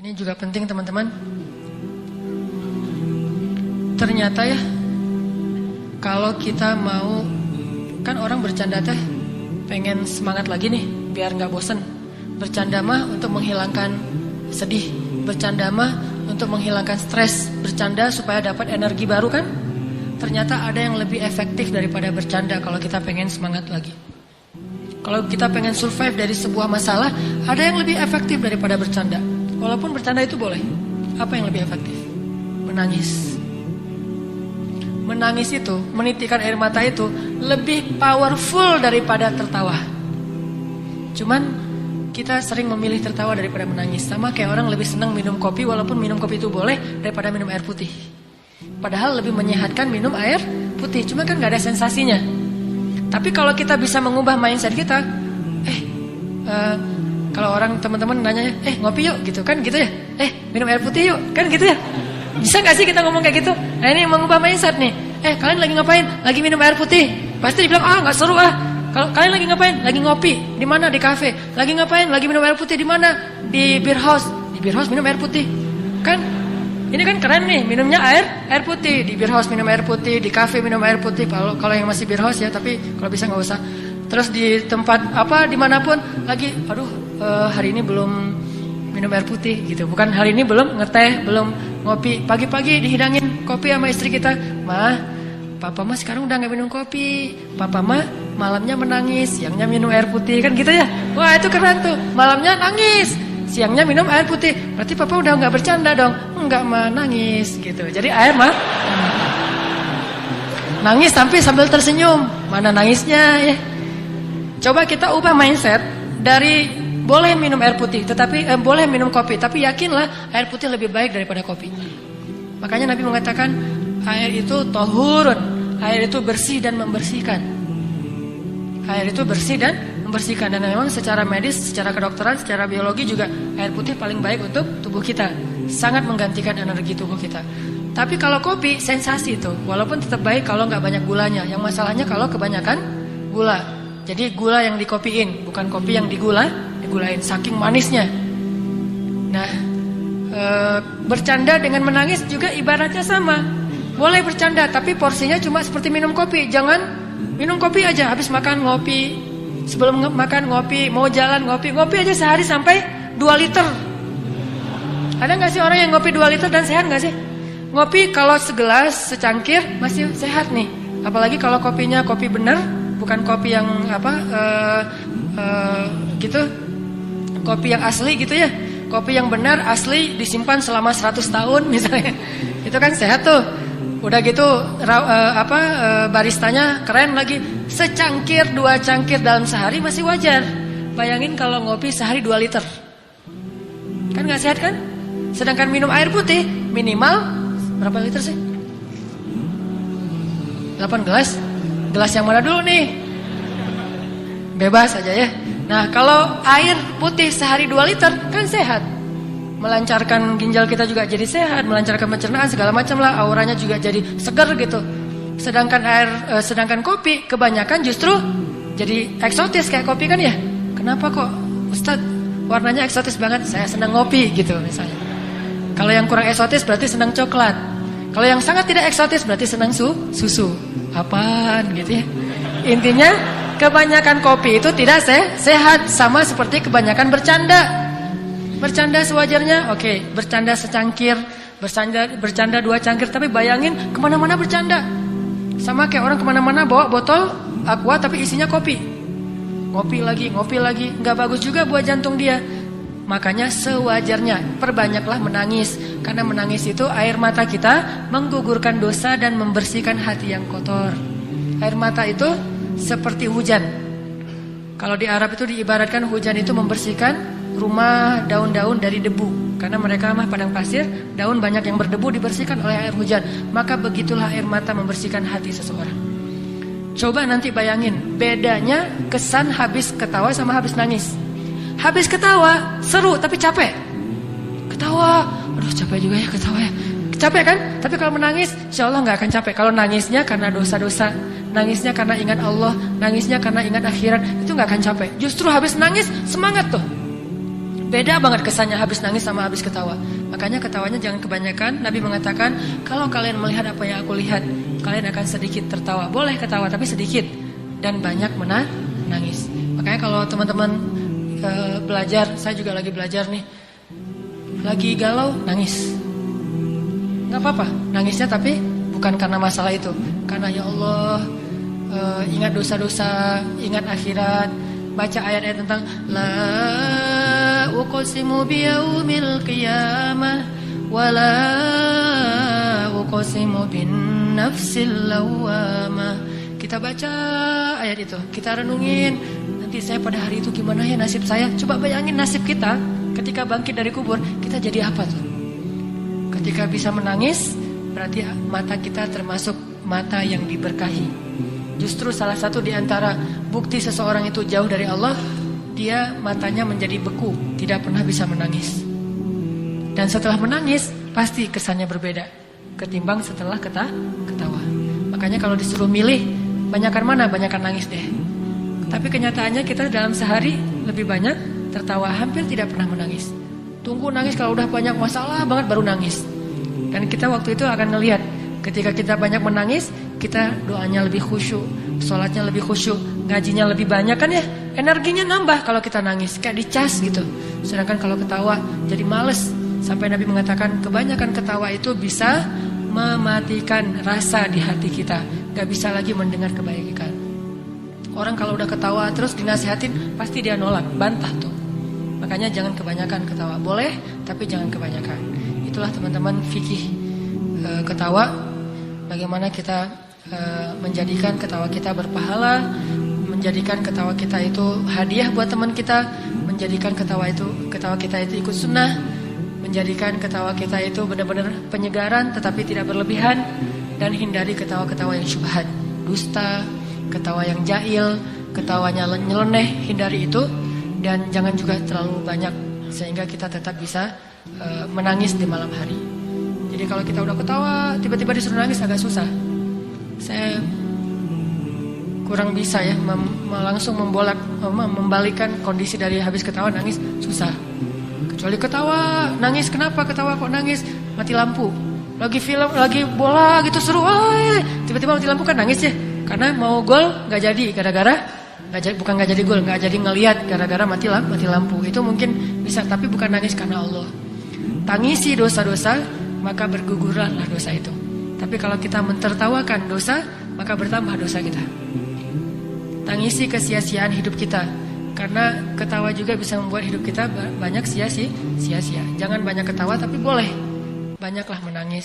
Ini juga penting teman-teman. Ternyata ya, kalau kita mau, kan orang bercanda teh pengen semangat lagi nih, biar gak bosen. Bercanda mah untuk menghilangkan sedih, bercanda mah untuk menghilangkan stres, bercanda supaya dapat energi baru kan. Ternyata ada yang lebih efektif daripada bercanda kalau kita pengen semangat lagi. Kalau kita pengen survive dari sebuah masalah, ada yang lebih efektif daripada bercanda. Walaupun bercanda itu boleh. Apa yang lebih efektif? Menangis. Menangis itu, menitikkan air mata itu lebih powerful daripada tertawa. Cuman kita sering memilih tertawa daripada menangis. Sama kayak orang lebih senang minum kopi, walaupun minum kopi itu boleh, daripada minum air putih. Padahal lebih menyehatkan minum air putih, cuma kan gak ada sensasinya. Tapi kalau kita bisa mengubah mindset kita, kalau orang teman-teman nanya, ngopi yuk gitu kan gitu ya, minum air putih yuk kan gitu ya. Bisa gak sih kita ngomong kayak gitu? Nah ini mengubah mindset nih. Kalian lagi ngapain? Lagi minum air putih. Pasti dibilang, gak seru ah. Kalau kalian lagi ngapain? Lagi ngopi. Di mana? Di kafe. Lagi ngapain? Lagi minum air putih. Di mana? Di beer house. Di beer house minum air putih. Kan ini kan keren nih, minumnya air putih. Di beer house minum air putih, di kafe minum air putih. Kalau yang masih beer house ya, tapi kalau bisa nggak usah. Terus di tempat apa dimanapun lagi, hari ini belum minum air putih gitu. Bukan hari ini belum ngeteh, belum ngopi. Pagi-pagi dihidangin kopi sama istri kita. Mah, papa mah sekarang udah nggak minum kopi. Papa mah malamnya menangis, siangnya minum air putih kan gitu ya. Wah itu keren tuh. Malamnya nangis, siangnya minum air putih. Berarti papa udah nggak bercanda dong. Enggak mah nangis gitu. Jadi air mah nangis tapi sambil tersenyum. Mana nangisnya ya. Coba kita ubah mindset dari boleh minum air putih, tetapi boleh minum kopi, tapi yakinlah air putih lebih baik daripada kopi. Makanya Nabi mengatakan air itu tahurun, air itu bersih dan membersihkan. Air itu bersih dan membersihkan, dan memang secara medis, secara kedokteran, secara biologi juga air putih paling baik untuk tubuh kita. Sangat menggantikan energi tubuh kita. Tapi kalau kopi sensasi itu, walaupun tetap baik kalau nggak banyak gulanya. Yang masalahnya kalau kebanyakan gula. Jadi gula yang dikopiin, bukan kopi yang digulain saking manisnya. Nah, bercanda dengan menangis juga ibaratnya sama. Boleh bercanda, tapi porsinya cuma seperti minum kopi. Jangan minum kopi aja, habis makan ngopi, sebelum makan ngopi, mau jalan ngopi aja sehari sampai 2 liter. Ada nggak sih orang yang ngopi 2 liter dan sehat nggak sih? Ngopi kalau segelas, secangkir masih sehat nih. Apalagi kalau kopinya kopi bener, bukan kopi yang gitu, kopi yang asli gitu ya. Kopi yang benar asli disimpan selama 100 tahun misalnya. Itu kan sehat tuh. Udah gitu baristanya keren lagi. Secangkir 2 cangkir dalam sehari masih wajar. Bayangin kalau ngopi sehari 2 liter. Kan gak sehat kan? Sedangkan minum air putih minimal berapa liter sih? 8 gelas. Gelas yang mana dulu nih? Bebas aja ya. Nah kalau air putih sehari 2 liter kan sehat. Melancarkan ginjal kita juga jadi sehat, melancarkan pencernaan segala macam lah, auranya juga jadi segar gitu. Sedangkan kopi kebanyakan justru jadi eksotis kayak kopi kan ya. Kenapa kok Ustadz warnanya eksotis banget? Saya senang ngopi gitu misalnya. Kalau yang kurang eksotis berarti senang coklat. Kalau yang sangat tidak eksotis berarti senang susu. Apaan gitu ya. Intinya kebanyakan kopi itu tidak sehat, sama seperti kebanyakan bercanda. Bercanda sewajarnya, oke. Bercanda secangkir, bercanda 2 cangkir, tapi bayangin kemana-mana bercanda. Sama kayak orang kemana-mana bawa botol aqua tapi isinya kopi. Ngopi lagi, nggak bagus juga buat jantung dia. Makanya sewajarnya perbanyaklah menangis. Karena menangis itu air mata kita menggugurkan dosa dan membersihkan hati yang kotor. Air mata itu seperti hujan. Kalau di Arab itu diibaratkan hujan itu membersihkan rumah, daun-daun dari debu. Karena mereka mah padang pasir, daun banyak yang berdebu dibersihkan oleh air hujan. Maka begitulah air mata membersihkan hati seseorang. Coba nanti bayangin bedanya kesan habis ketawa sama habis nangis. Habis ketawa seru tapi capek. Ketawa, aduh capek juga ya ketawa ya. Capek kan? Tapi kalau menangis insya Allah gak akan capek. Kalau nangisnya karena dosa-dosa, nangisnya karena ingat Allah, nangisnya karena ingat akhirat, itu gak akan capek. Justru habis nangis semangat tuh. Beda banget kesannya habis nangis sama habis ketawa. Makanya ketawanya jangan kebanyakan. Nabi mengatakan, kalau kalian melihat apa yang aku lihat, kalian akan sedikit tertawa. Boleh ketawa tapi sedikit, dan banyak menangis. Makanya kalau teman-teman belajar, saya juga lagi belajar nih, lagi galau, nangis. Gak apa-apa, nangisnya tapi bukan karena masalah itu. Karena ya Allah, ingat dosa-dosa, ingat akhirat. Baca ayat-ayat tentang la uqsimu biyaumil qiyamah wa la uqsimu bin nafsil lawamah. Kita baca ayat itu, kita renungin, nanti saya pada hari itu gimana ya nasib saya. Coba bayangin nasib kita ketika bangkit dari kubur, kita jadi apa tuh? Ketika bisa menangis, berarti mata kita termasuk mata yang diberkahi. Justru salah satu di antara bukti seseorang itu jauh dari Allah, dia matanya menjadi beku, tidak pernah bisa menangis. Dan setelah menangis, pasti kesannya berbeda ketimbang setelah ketawa. Makanya kalau disuruh milih, banyakan mana? Banyakan nangis deh. Tapi kenyataannya kita dalam sehari lebih banyak tertawa, hampir tidak pernah menangis. Tunggu nangis kalau udah banyak masalah banget baru nangis. Dan kita waktu itu akan ngelihat, ketika kita banyak menangis, kita doanya lebih khusyuk, sholatnya lebih khusyuk, ngajinya lebih banyak kan ya, energinya nambah kalau kita nangis, kayak dicas gitu. Sedangkan kalau ketawa jadi males. Sampai Nabi mengatakan kebanyakan ketawa itu bisa mematikan rasa di hati kita, gak bisa lagi mendengar kebaikan. Orang kalau udah ketawa terus dinasihatin, pasti dia nolak, bantah tuh. Makanya jangan kebanyakan ketawa, boleh tapi jangan kebanyakan. Itulah teman-teman fikih ketawa. Bagaimana kita menjadikan ketawa kita berpahala, menjadikan ketawa kita itu hadiah buat teman kita, menjadikan ketawa kita itu ikut sunnah, menjadikan ketawa kita itu benar-benar penyegaran tetapi tidak berlebihan, dan hindari ketawa-ketawa yang syubhat, dusta, ketawa yang jahil, ketawanya nyeleneh, hindari itu. Dan jangan juga terlalu banyak sehingga kita tetap bisa menangis di malam hari. Jadi kalau kita udah ketawa, tiba-tiba disuruh nangis agak susah. Saya kurang bisa ya langsung membalikkan kondisi dari habis ketawa nangis, susah. Kecuali ketawa, nangis, kenapa ketawa kok nangis? Mati lampu. Lagi film, lagi bola gitu seru, tiba-tiba mati lampu kan nangis ya. Karena mau gol gak jadi gara-gara bukan gak jadi gol, gak jadi ngelihat gara-gara mati lampu. Itu mungkin bisa, tapi bukan nangis karena Allah. Tangisi dosa-dosa, maka bergugurlah dosa itu. Tapi kalau kita mentertawakan dosa, maka bertambah dosa kita. Tangisi kesia-siaan hidup kita, karena ketawa juga bisa membuat hidup kita banyak sia-sia. Jangan banyak ketawa, tapi boleh banyaklah menangis.